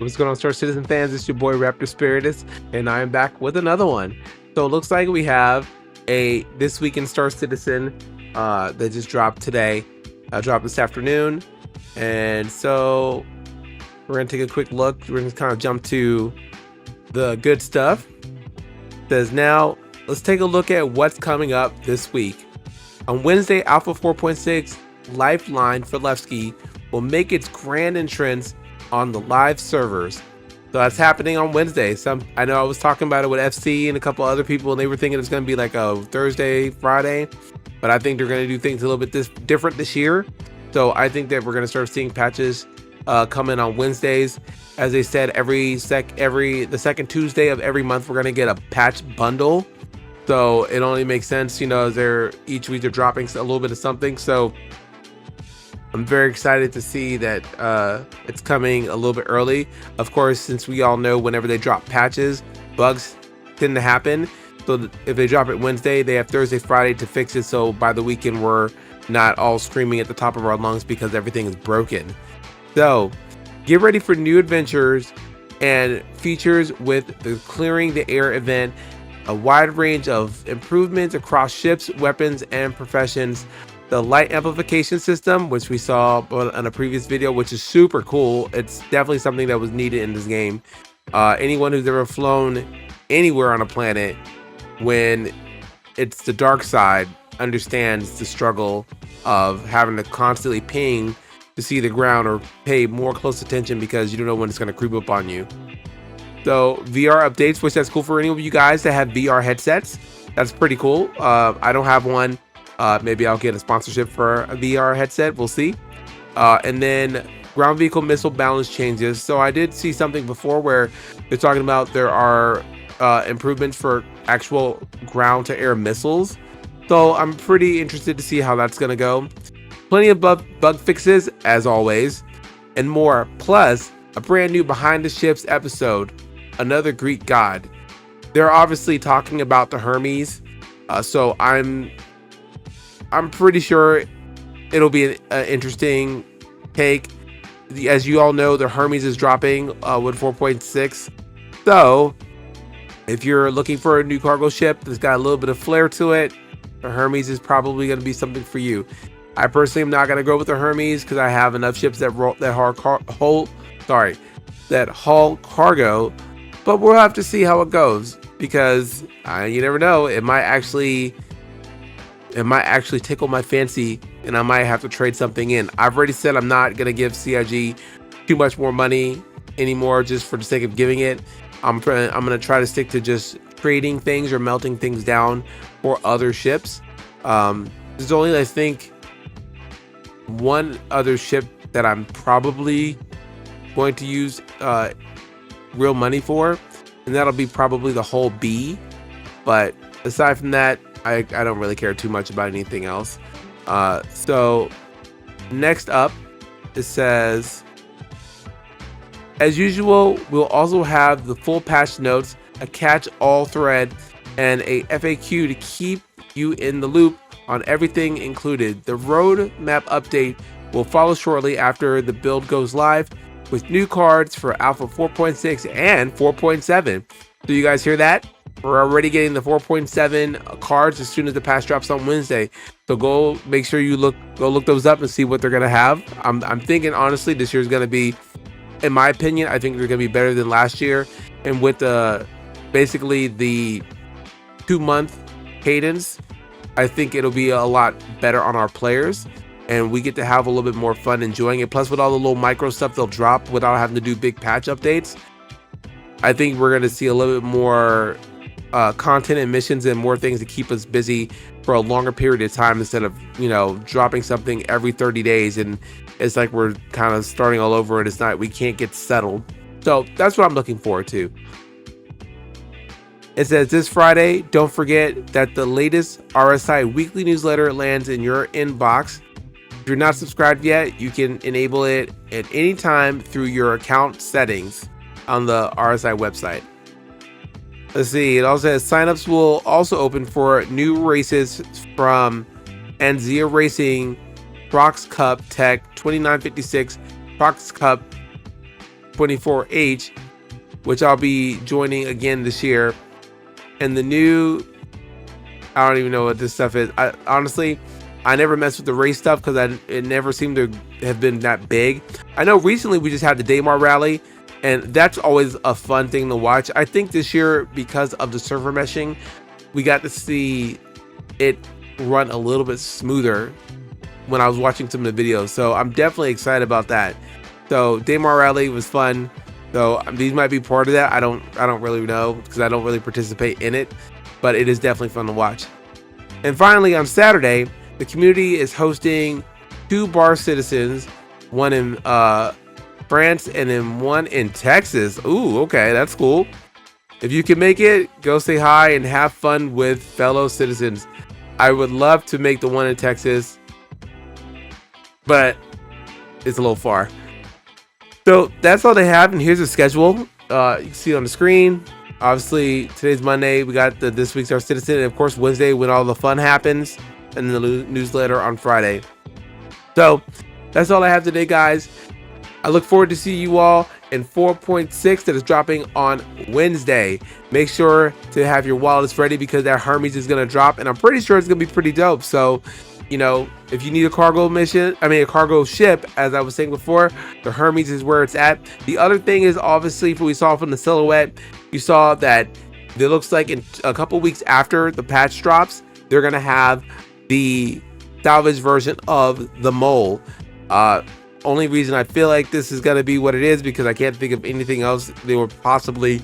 What's going on, Star Citizen fans? It's your boy Raptor Spiritus, and I am back with another one. So it looks like we have a This Week in Star Citizen that just dropped today, dropped this afternoon. And so we're going to take a quick look. We're going to kind of jump to the good stuff. It says now, let's take a look at what's coming up this week. On Wednesday, Alpha 4.6 Lifeline for Levski will make its grand entrance on the live servers. So that's happening on Wednesday. I know I was talking about it with FC and a couple other people, and they were thinking it's going to be like a Thursday, Friday, but I think they're going to do things a little bit different this year. So I think that we're going to start seeing patches coming on Wednesdays. As they said, the second Tuesday of every month, we're going to get a patch bundle. So it only makes sense, each week they're dropping a little bit of something. So I'm very excited to see that it's coming a little bit early. Of course, since we all know whenever they drop patches, bugs tend to happen. So if they drop it Wednesday, they have Thursday, Friday to fix it. So by the weekend, we're not all screaming at the top of our lungs because everything is broken. So get ready for new adventures and features with the Clearing the Air event. A wide range of improvements across ships, weapons, and professions. The light amplification system, which we saw on a previous video, which is super cool. It's definitely something that was needed in this game. Anyone who's ever flown anywhere on a planet when it's the dark side understands the struggle of having to constantly ping to see the ground or pay more close attention because you don't know when it's going to creep up on you. So VR updates, which that's cool for any of you guys that have VR headsets. That's pretty cool. I don't have one. Maybe I'll get a sponsorship for a VR headset. We'll see. And then ground vehicle missile balance changes. So I did see something before where they're talking about there are improvements for actual ground to air missiles. So I'm pretty interested to see how that's going to go. Plenty of bug fixes as always and more. Plus a brand new behind the ships episode. Another Greek god. They're obviously talking about the Hermes. So I'm pretty sure it'll be an interesting take. As you all know, the Hermes is dropping with 4.6. So if you're looking for a new cargo ship that's got a little bit of flair to it, the Hermes is probably going to be something for you. I personally am not going to go with the Hermes because I have enough ships that haul cargo. But we'll have to see how it goes because you never know. It might actually tickle my fancy and I might have to trade something in. I've already said I'm not going to give CIG too much more money anymore just for the sake of giving it. I'm going to try to stick to just trading things or melting things down for other ships. There's only, I think, one other ship that I'm probably going to use real money for, and that'll be probably the whole B. But aside from that, I don't really care too much about anything else. So next up, it says, as usual, we'll also have the full patch notes, a catch-all thread, and a FAQ to keep you in the loop on everything included. The roadmap update will follow shortly after the build goes live with new cards for Alpha 4.6 and 4.7. So you guys hear that? We're already getting the 4.7 cards as soon as the patch drops on Wednesday. So go make sure you look those up and see what they're gonna have. I'm thinking honestly this year's gonna be, in my opinion, I think they're gonna be better than last year. And with basically the 2-month cadence, I think it'll be a lot better on our players. And we get to have a little bit more fun enjoying it. Plus, with all the little micro stuff they'll drop without having to do big patch updates, I think we're going to see a little bit more content and missions and more things to keep us busy for a longer period of time instead of, dropping something every 30 days. And it's like we're kind of starting all over and we can't get settled. So that's what I'm looking forward to. It says this Friday, don't forget that the latest RSI weekly newsletter lands in your inbox. If you're not subscribed yet, you can enable it at any time through your account settings on the RSI website. Let's see, it also says signups will also open for new races from Anzia Racing, Prox Cup Tech 2956, Prox Cup 24H, which I'll be joining again this year. And the new, I don't even know what this stuff is. Honestly, I never messed with the race stuff because it never seemed to have been that big. I know recently we just had the Daymar rally, and that's always a fun thing to watch. I think this year, because of the server meshing, we got to see it run a little bit smoother when I was watching some of the videos. So I'm definitely excited about that. So Daymar rally was fun. So these might be part of that. I don't really know because I don't really participate in it, but it is definitely fun to watch. And finally, on Saturday, the community is hosting 2 bar citizens, one in France and then one in Texas. Ooh, okay, that's cool. If you can make it, go say hi and have fun with fellow citizens. I would love to make the one in Texas, but it's a little far. So that's all they have, and here's the schedule. You can see it on the screen. Obviously, today's Monday. We got this week's Our Citizen, and of course Wednesday when all the fun happens, and then the newsletter on Friday. So that's all I have today, guys. I look forward to see you all in 4.6 that is dropping on Wednesday. Make sure to have your wallets ready because that Hermes is going to drop, and I'm pretty sure it's going to be pretty dope. So, you know, if you need a cargo a cargo ship, as I was saying before, the Hermes is where it's at. The other thing is, obviously, we saw from the silhouette, you saw that it looks like in a couple weeks after the patch drops, they're going to have the salvage version of the mole. Only reason I feel like this is going to be what it is because I can't think of anything else they would possibly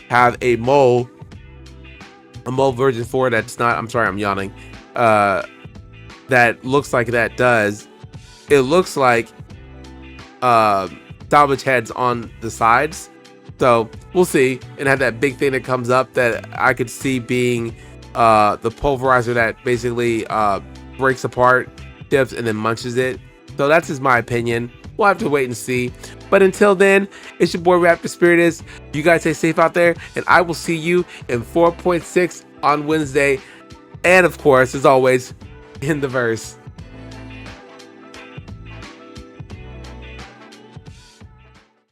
have a mole version 4 that's not, I'm sorry, I'm yawning, that looks like that does. It looks like salvage heads on the sides, so we'll see, and have that big thing that comes up that I could see being the pulverizer that basically breaks apart ships and then munches it. So that's just my opinion. We'll have to wait and see. But until then, it's your boy Raptor Spiritus. You guys stay safe out there, and I will see you in 4.6 on Wednesday. And of course, as always, in the verse.